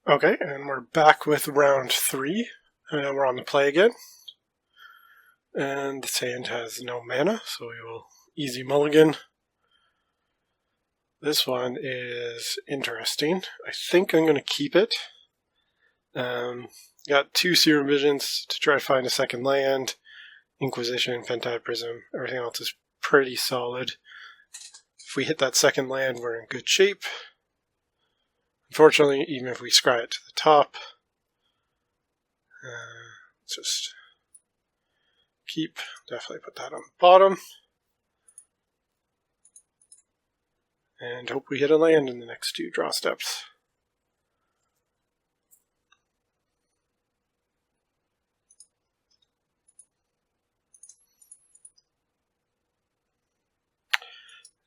Okay, and we're back with round 3. We're on the play again. And this hand has no mana, so we will easy mulligan. This one is interesting. I think I'm going to keep it. Got 2 Serum Visions to try to find a second land. Inquisition, Pentide Prism, everything else is pretty solid. If we hit that second land, we're in good shape. Unfortunately, even if we scry it to the top, just keep, definitely put that on the bottom. And hope we hit a land in the next 2 draw steps.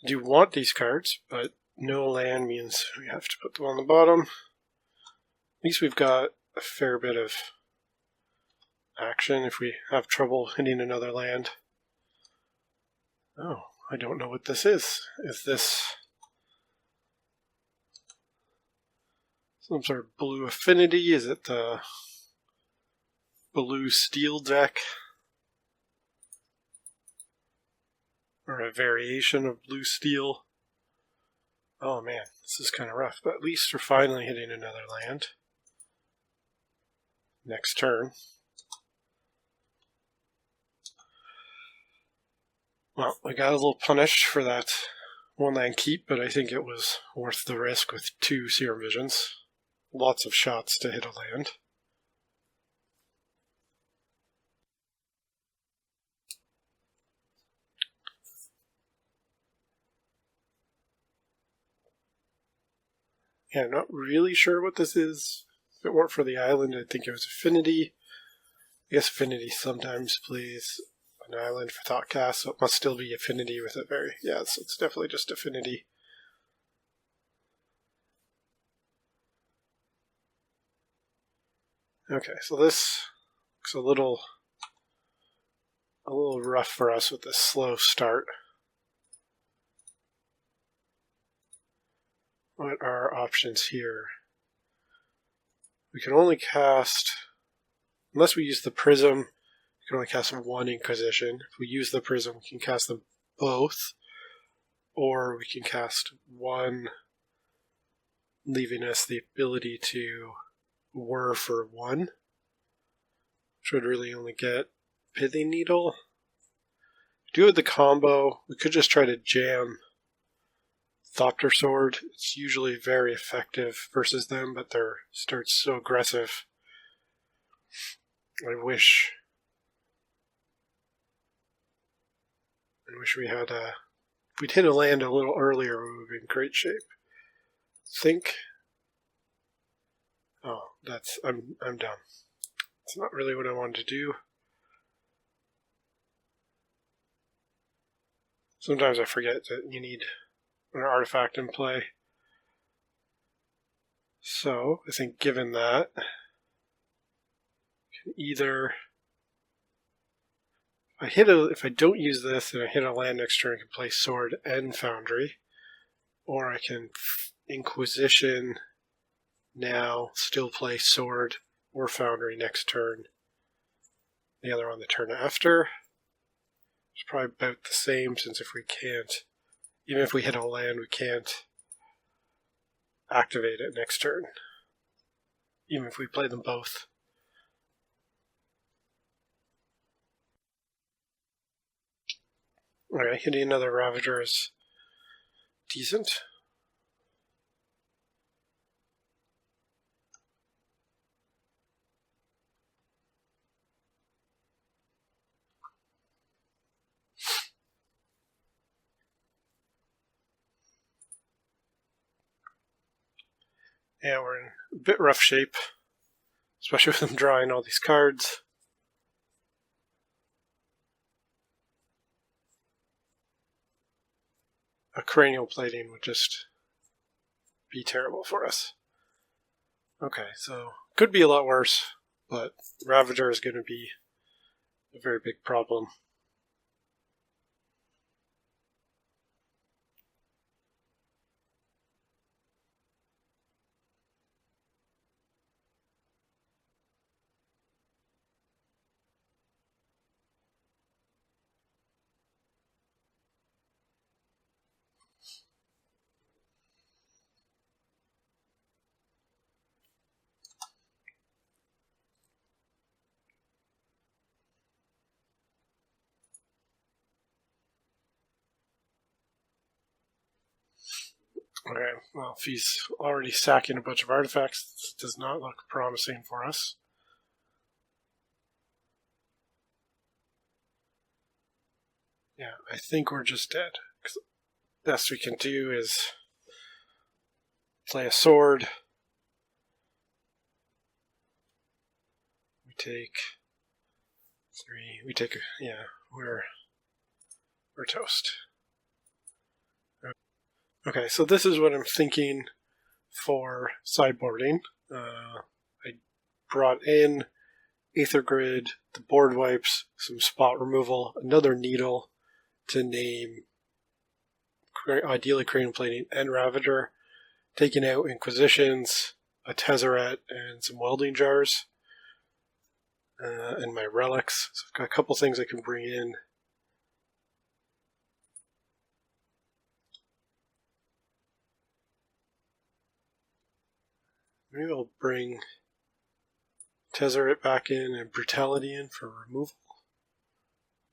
I do want these cards, but no land means we have to put them on the bottom. At least we've got a fair bit of action if we have trouble hitting another land. Oh, I don't know what this is. Is this some sort of blue affinity? Is it the blue steel deck? Or a variation of blue steel? Oh man, this is kind of rough, but at least we're finally hitting another land. Next turn. Well, we got a little punished for that 1 land keep, but I think it was worth the risk with 2 Serum Visions. Lots of shots to hit a land. Yeah, I'm not really sure what this is. If it weren't for the island, I'd think it was Affinity. I guess Affinity sometimes plays an island for Thoughtcast, so it must still be Affinity with it very... Yeah, so it's definitely just Affinity. Okay, so this looks a little rough for us with this slow start. What are our options here? We can only cast, unless we use the Prism, we can only cast 1 Inquisition. If we use the Prism, we can cast them both. Or we can cast 1, leaving us the ability to whir for 1. Which would really only get Pithing Needle. Do with the combo, we could just try to jam Thopter Sword. It's usually very effective versus them, but their start's so aggressive. I wish we had if we'd hit a land a little earlier, we would be in great shape. Think. Oh, I'm done. It's not really what I wanted to do. Sometimes I forget that you need an artifact in play. So, I think given that, I can either... if I don't use this and I hit a land next turn, I can play Sword and Foundry. Or I can Inquisition now, still play Sword or Foundry next turn. The other on the turn after. It's probably about the same, since if we can't, even if we hit a land, we can't activate it next turn. Even if we play them both. Alright, hitting another Ravager is decent. Yeah, we're in a bit rough shape, especially with them drawing all these cards. A cranial plating would just be terrible for us. Okay, so could be a lot worse, but Ravager is going to be a very big problem. Okay, well, if he's already sacking a bunch of artifacts, this does not look promising for us. Yeah, I think we're just dead. The best we can do is play a sword. We take 3. We take, yeah, we're toast. Okay, so this is what I'm thinking for sideboarding. I brought in Aether Grid, the board wipes, some spot removal, another needle to name ideally Cranium Plating and Ravager, taking out Inquisitions, a Tezzerator, and some welding jars, and my relics. So I've got a couple things I can bring in. Maybe I'll bring Tezzerator back in and Brutality in for removal.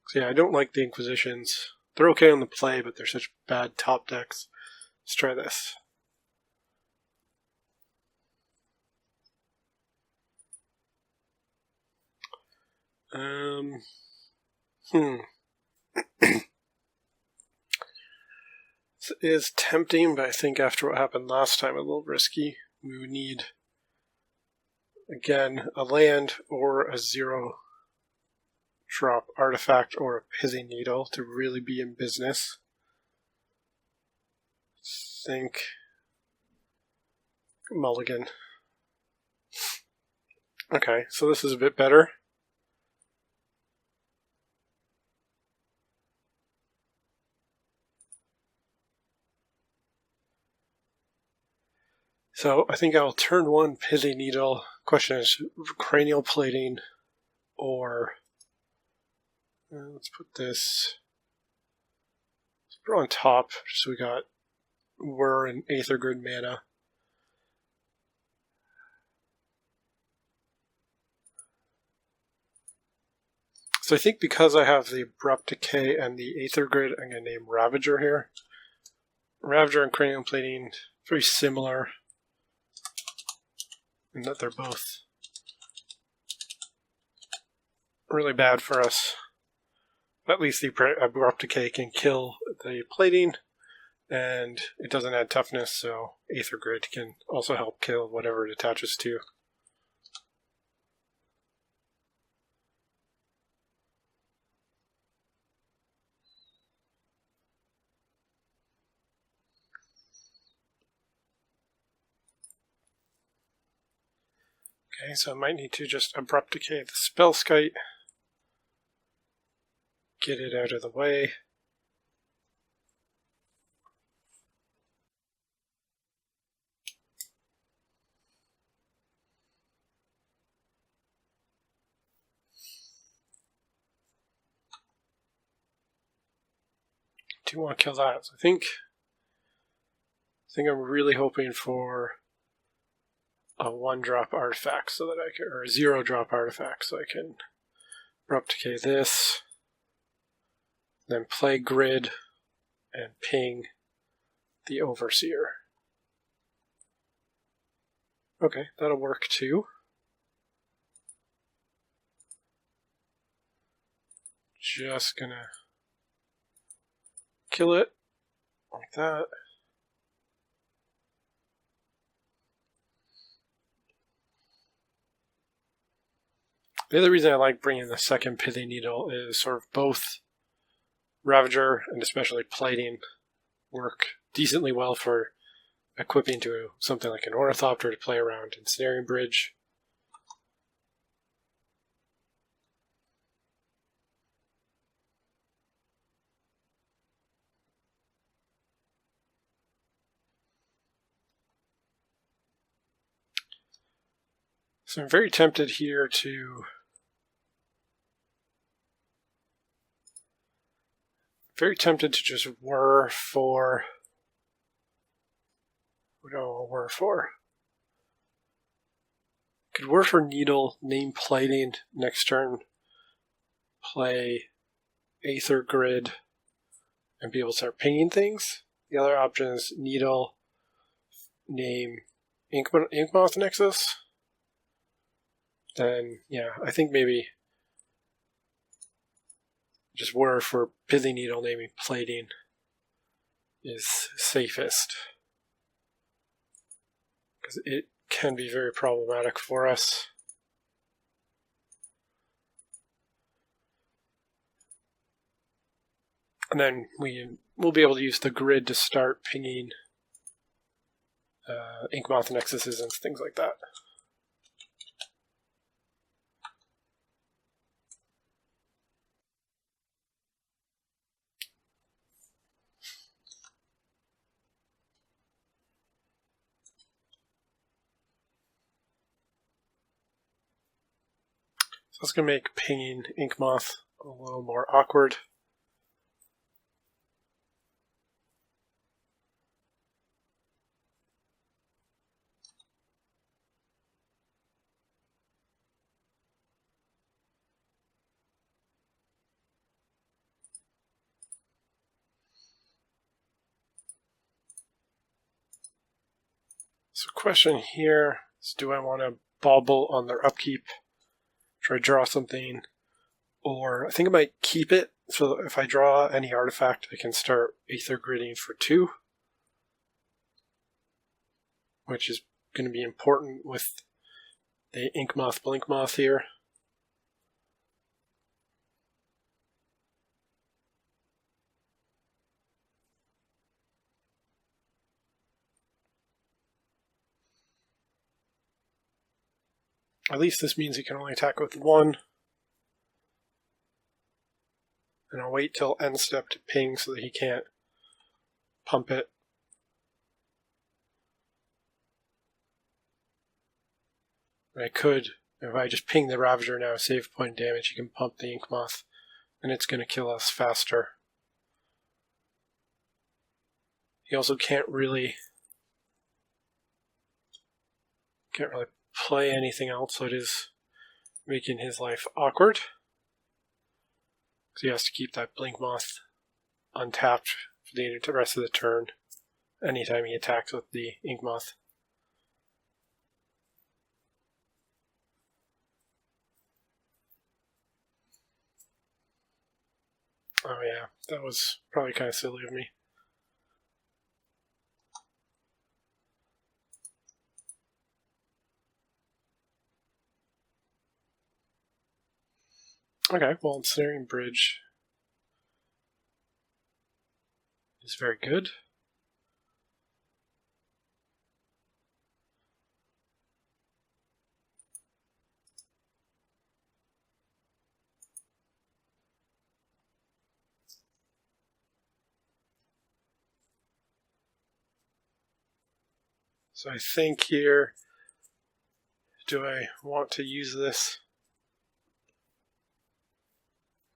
So yeah, I don't like the Inquisitions. They're okay on the play, but they're such bad top decks. Let's try this. This is tempting, but I think after what happened last time, a little risky. We would need, again, a land or a 0-drop artifact or a Pithing Needle to really be in business. Think mulligan. Okay, so this is a bit better. So I think I'll turn 1 Pithing Needle. Question is Cranial Plating or let's put this. Let's put it on top, so we got Whir and Aether Grid mana. So I think because I have the Abrupt Decay and the Aether Grid, I'm going to name Ravager here. Ravager and Cranium Plating, very similar in that they're both really bad for us. At least the Abrupt Decay can kill the plating, and it doesn't add toughness, so Aether Grid can also help kill whatever it attaches to. Okay, so I might need to just Abrupt Decay the Spellskite, get it out of the way. Do want to kill that. So I think I'm really hoping for a 1-drop artifact so that I can, or a 0-drop artifact so I can Abrupt Decay this, then play Grid and ping the Overseer. Okay, that'll work too. Just gonna kill it like that. The other reason I like bringing the second Pithing Needle is sort of both Ravager and especially Plating work decently well for equipping to something like an Ornithopter to play around in Snaring Bridge. So I'm very tempted here to just whir for, what do I whir for? Could whir for Needle, name Plating next turn, play Aether Grid, and be able to start pinging things. The other option is Needle, name Inkmoth Nexus, then yeah, I think maybe just word for Pithing Needle naming Plating is safest, because it can be very problematic for us. And then we'll be able to use the grid to start pinging Inkmoth Nexuses and things like that. So that's going to make pinging Inkmoth a little more awkward. So question here is, do I want to bobble on their upkeep? Try to draw something? Or I think I might keep it, so that if I draw any artifact, I can start Aether Gridding for 2. Which is going to be important with the Inkmoth Blinkmoth here. At least this means he can only attack with 1. And I'll wait till end step to ping so that he can't pump it. And I could, if I just ping the Ravager now, save point damage, he can pump the Inkmoth, and it's going to kill us faster. He also can't really play anything else, so it is making his life awkward. Because he has to keep that Blinkmoth untapped for the rest of the turn, anytime he attacks with the Inkmoth. Oh yeah, that was probably kind of silly of me. Okay, well, Ensnaring Bridge is very good. So I think here, do I want to use this?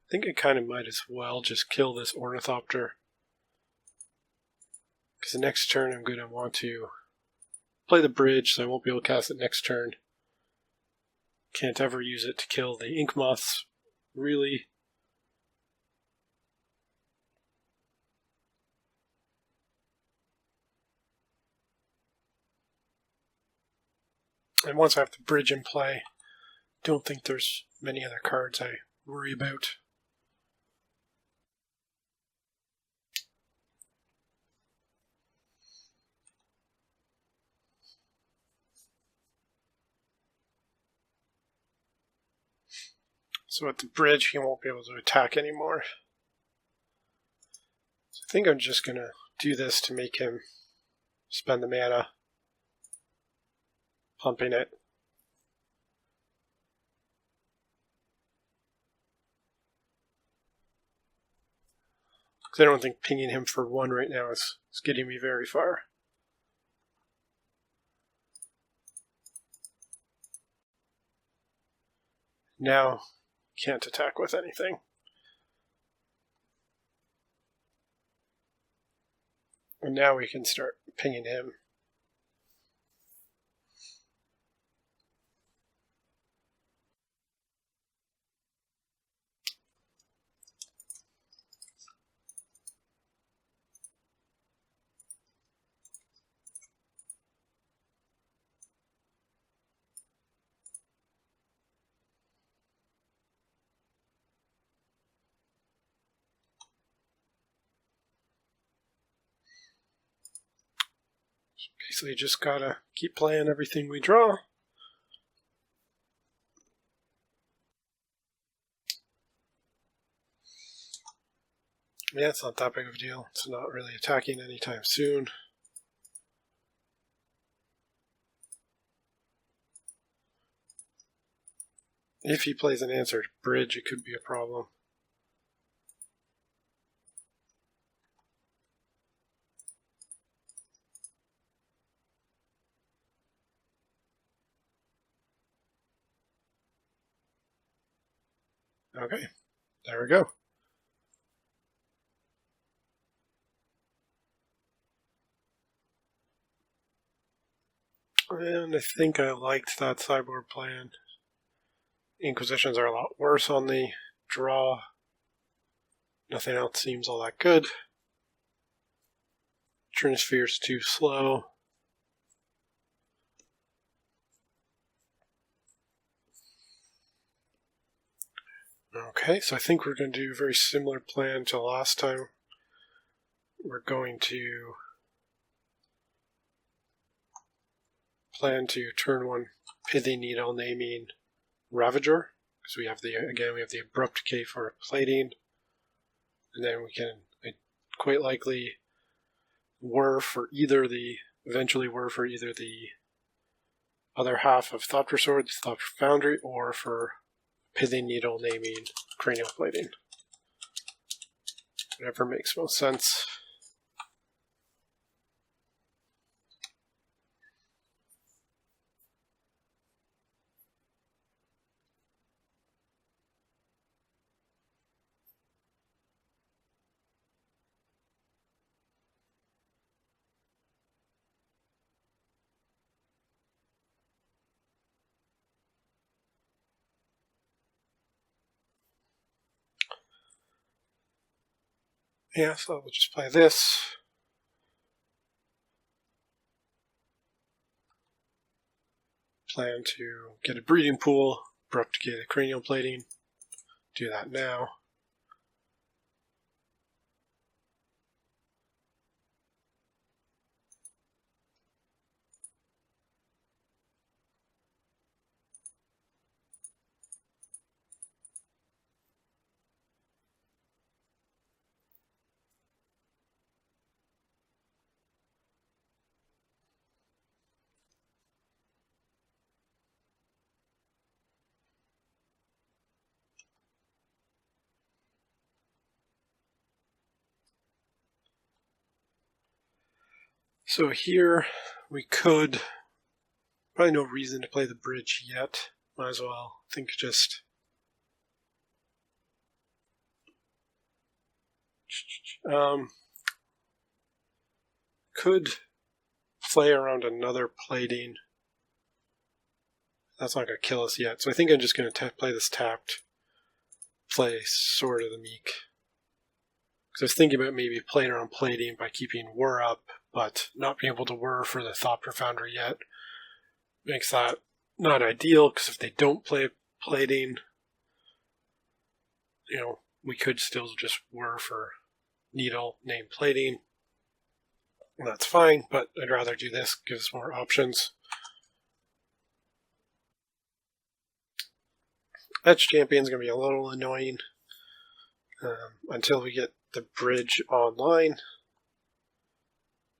I think I kind of might as well just kill this Ornithopter. Because the next turn I'm going to want to play the bridge, so I won't be able to cast it next turn. Can't ever use it to kill the Inkmoths, really. And once I have the bridge in play, don't think there's many other cards I worry about. So at the bridge, he won't be able to attack anymore. So I think I'm just going to do this to make him spend the mana, pumping it. Because I don't think pinging him for 1 right now is getting me very far. Now, can't attack with anything. And now we can start pinging him. Basically just gotta keep playing everything we draw. Yeah, it's not that big of a deal. It's not really attacking anytime soon. If he plays an answered bridge, it could be a problem. Okay, there we go. And I think I liked that sideboard plan. Inquisitions are a lot worse on the draw. Nothing else seems all that good. Trinisphere's too slow. Okay, so I think we're going to do a very similar plan to last time. We're going to plan to turn one Pithy Needle naming Ravager, because we have the Abrupt Decay for plating, and then we can quite likely eventually whir for either the other half of Thopter Sword, Thopter Foundry, or for Pithy Needle naming Cranial Plating. Whatever makes most sense. Yeah, so we'll just play this. Plan to get a breeding pool, abrupt decay the cranial plating. Do that now. So here we could, probably no reason to play the bridge yet. Might as well, I think just could play around another plating. That's not going to kill us yet. So I think I'm just going to play this tapped, play Sword of the Meek. Because I was thinking about maybe playing around plating by keeping whir up, but not being able to whir for the Thopter Foundry yet makes that not ideal, because if they don't play plating, we could still just whir for needle name plating. And that's fine, but I'd rather do this, gives us more options. Edge Champion's going to be a little annoying until we get the bridge online,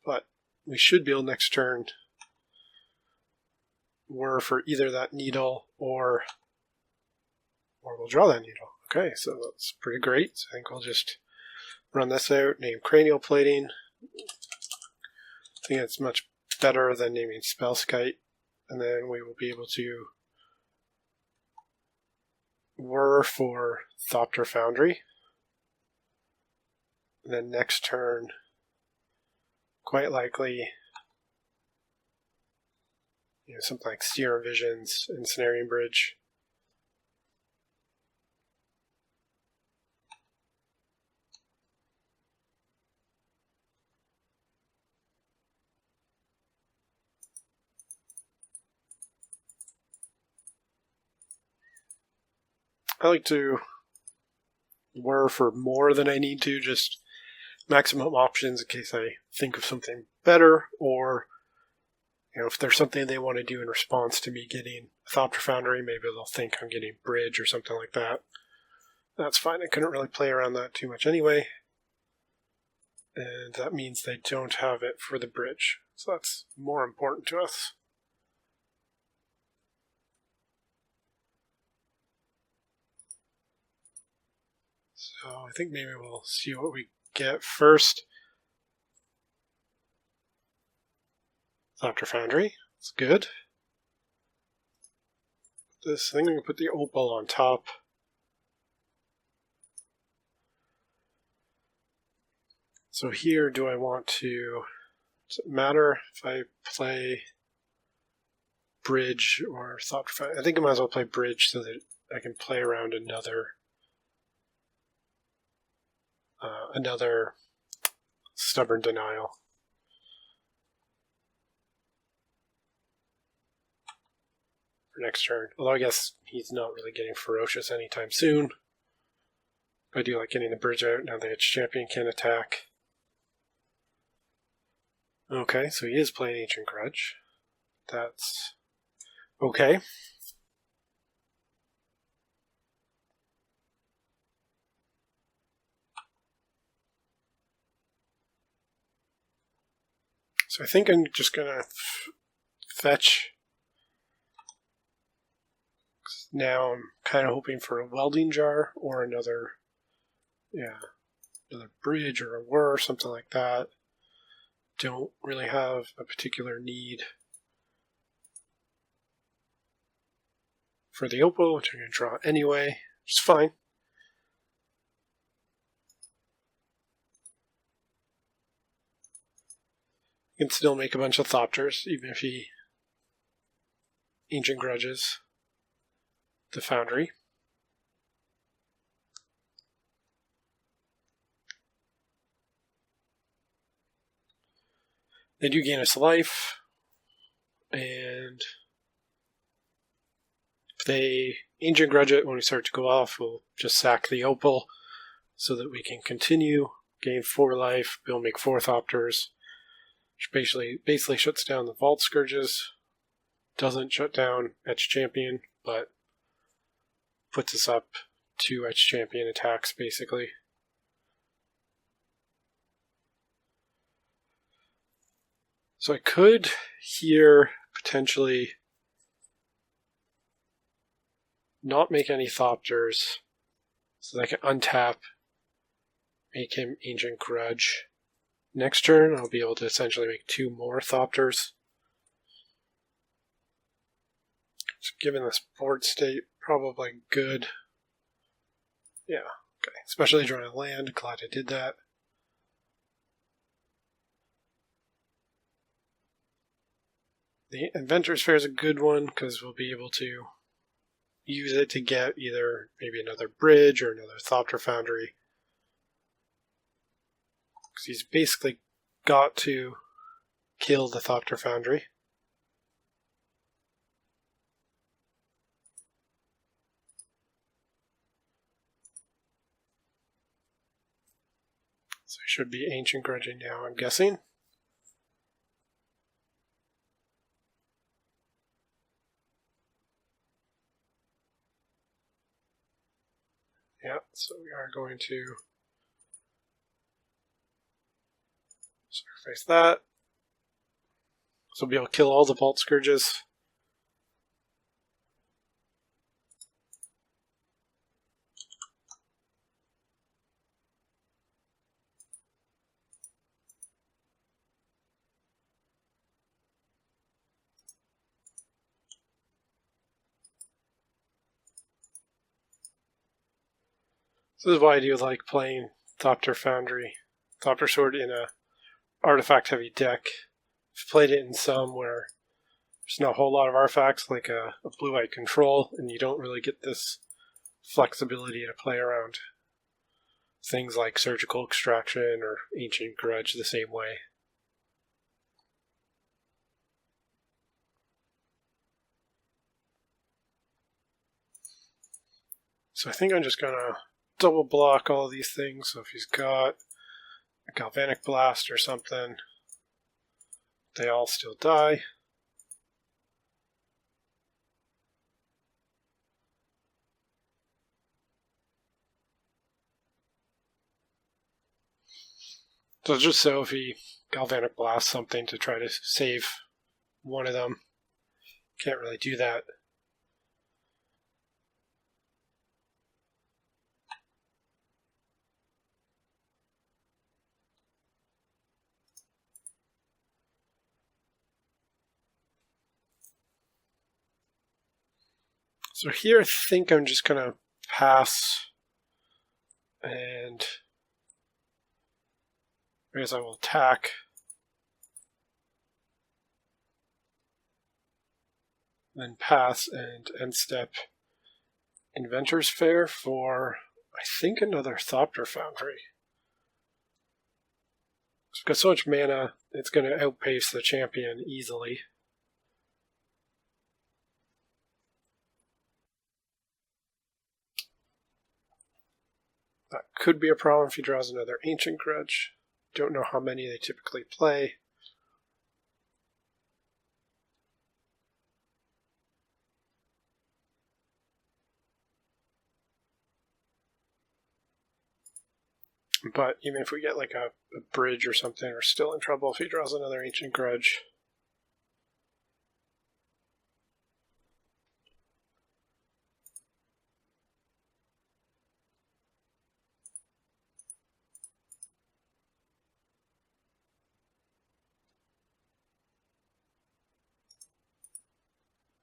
but we should be able next turn whir for either that needle or we'll draw that needle. Okay, so that's pretty great. So I think we'll just run this out, name Cranial Plating. I think it's much better than naming Spellskite, and then we will be able to whir for Thopter Foundry. And then next turn, quite likely, something like Serum Visions and Ensnaring Bridge. I like to whir for more than I need to, just maximum options in case I think of something better, or if there's something they want to do in response to me getting a Thopter Foundry, maybe they'll think I'm getting Bridge or something like that. That's fine. I couldn't really play around that too much anyway. And that means they don't have it for the Bridge. So that's more important to us. So I think maybe we'll see what we get first. Thopter Foundry, that's good. This thing, I'm going to put the Opal on top. So here, do I want to, does it matter if I play Bridge or Thopter Foundry? I think I might as well play Bridge so that I can play around another Stubborn Denial. For next turn. Although I guess he's not really getting Ferocious anytime soon. I do like getting the Bridge out now that its champion can attack. Okay, so he is playing Ancient Grudge. That's okay. So I think I'm just going to fetch. Now I'm kind of hoping for a Welding Jar or another Bridge or a Whir, something like that. Don't really have a particular need for the Opal, which I'm going to draw anyway, which is fine. You can still make a bunch of Thopters, even if he Ancient Grudges the Foundry. They do gain us life, and if they Ancient Grudge it when we start to go off, we'll just sack the Opal so that we can continue, gain 4 life, we'll make 4 Thopters, which basically shuts down the Vault Scourges, doesn't shut down Etch Champion, but puts us up 2 Etch Champion attacks, basically. So I could here potentially not make any Thopters so that I can untap, make him Ancient Grudge. Next turn I'll be able to essentially make 2 more Thopters. So given this board state, probably good. Yeah, okay. Especially drawing a land, glad I did that. The Inventor's Fair is a good one because we'll be able to use it to get either maybe another Bridge or another Thopter Foundry. Because he's basically got to kill the Thopter Foundry. So he should be Ancient Grudging now, I'm guessing. Yeah, so we are going to sacrifice that. So we'll be able to kill all the Vault Scourges. So this is why I do like playing Thopter Foundry, Thopter Sword in a artifact-heavy deck. I've played it in some where there's not a whole lot of artifacts, like a blue-white control, and you don't really get this flexibility to play around things like Surgical Extraction or Ancient Grudge the same way. So I think I'm just going to double block all of these things. So if he's got a Galvanic Blast or something, they all still die. So it's just so if he Galvanic Blast something to try to save one of them. Can't really do that. So here I think I'm just going to pass, and I guess I will attack. Then pass and end step Inventor's Fair for, I think, another Thopter Foundry. It's got so much mana, it's going to outpace the champion easily. That could be a problem if he draws another Ancient Grudge. Don't know how many they typically play. But even if we get like a bridge or something, we're still in trouble if he draws another Ancient Grudge.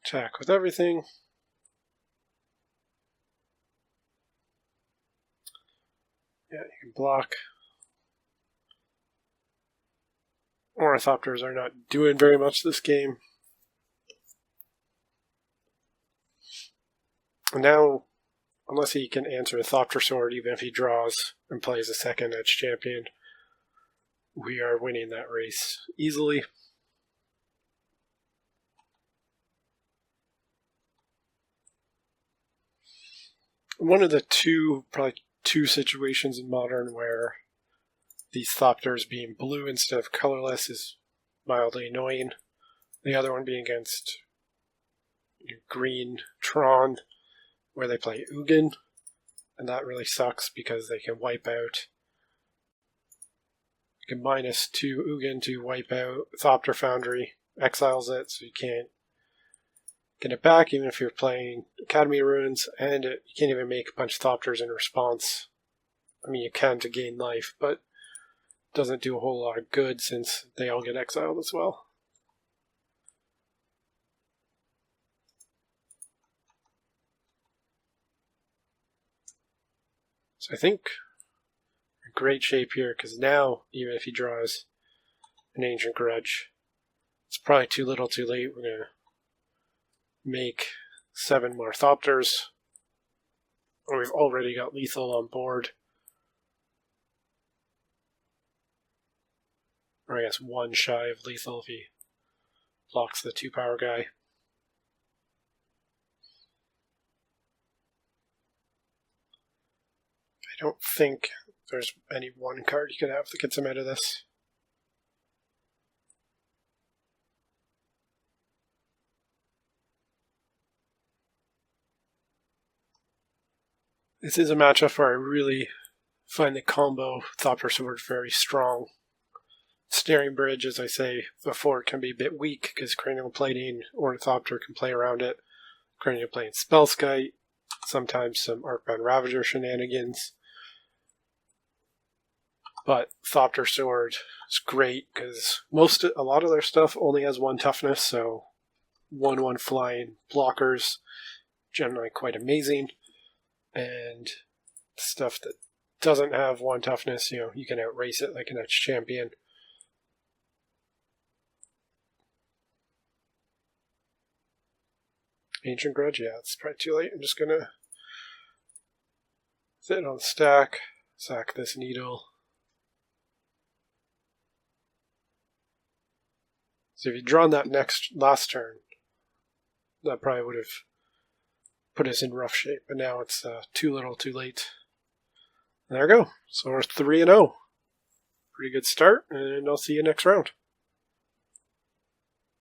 Attack with everything. Yeah, you can block. Ornithopters are not doing very much this game. And now, unless he can answer a Thopter Sword, even if he draws and plays a second Edge Champion, we are winning that race easily. One of the probably two situations in Modern where these Thopters being blue instead of colorless is mildly annoying. The other one being against green Tron, where they play Ugin, and that really sucks because they can wipe out. You can -2 Ugin to wipe out Thopter Foundry, exiles it, so you can't get it back even if you're playing Academy Ruins, and you can't even make a bunch of Thopters in response. I mean, you can to gain life, but it doesn't do a whole lot of good since they all get exiled as well. So I think we're in great shape here, because now, even if he draws an Ancient Grudge, it's probably too little too late. We're going to make 7 more Thopters. We've already got lethal on board. Or I guess 1 shy of lethal if he blocks the 2-power guy. I don't think there's any one card you could have that gets him out of this. This is a matchup where I really find the combo Thopter Sword very strong. Snaring Bridge, as I say before, can be a bit weak because Cranial Plating Ornithopter can play around it. Cranial Plating Spellskite, sometimes some Arcbound Ravager shenanigans. But Thopter Sword is great because a lot of their stuff only has 1 toughness, so 1/1 flying blockers, generally quite amazing. And stuff that doesn't have 1 toughness, you can outrace it like an Edge Champion. Ancient Grudge, yeah, it's probably too late. I'm just gonna sit on the stack, sack this needle. So if you'd drawn that last turn, that probably would have put us in rough shape, but now it's too little too late. There we go. So we're 3-0. Pretty good start, and I'll see you next round.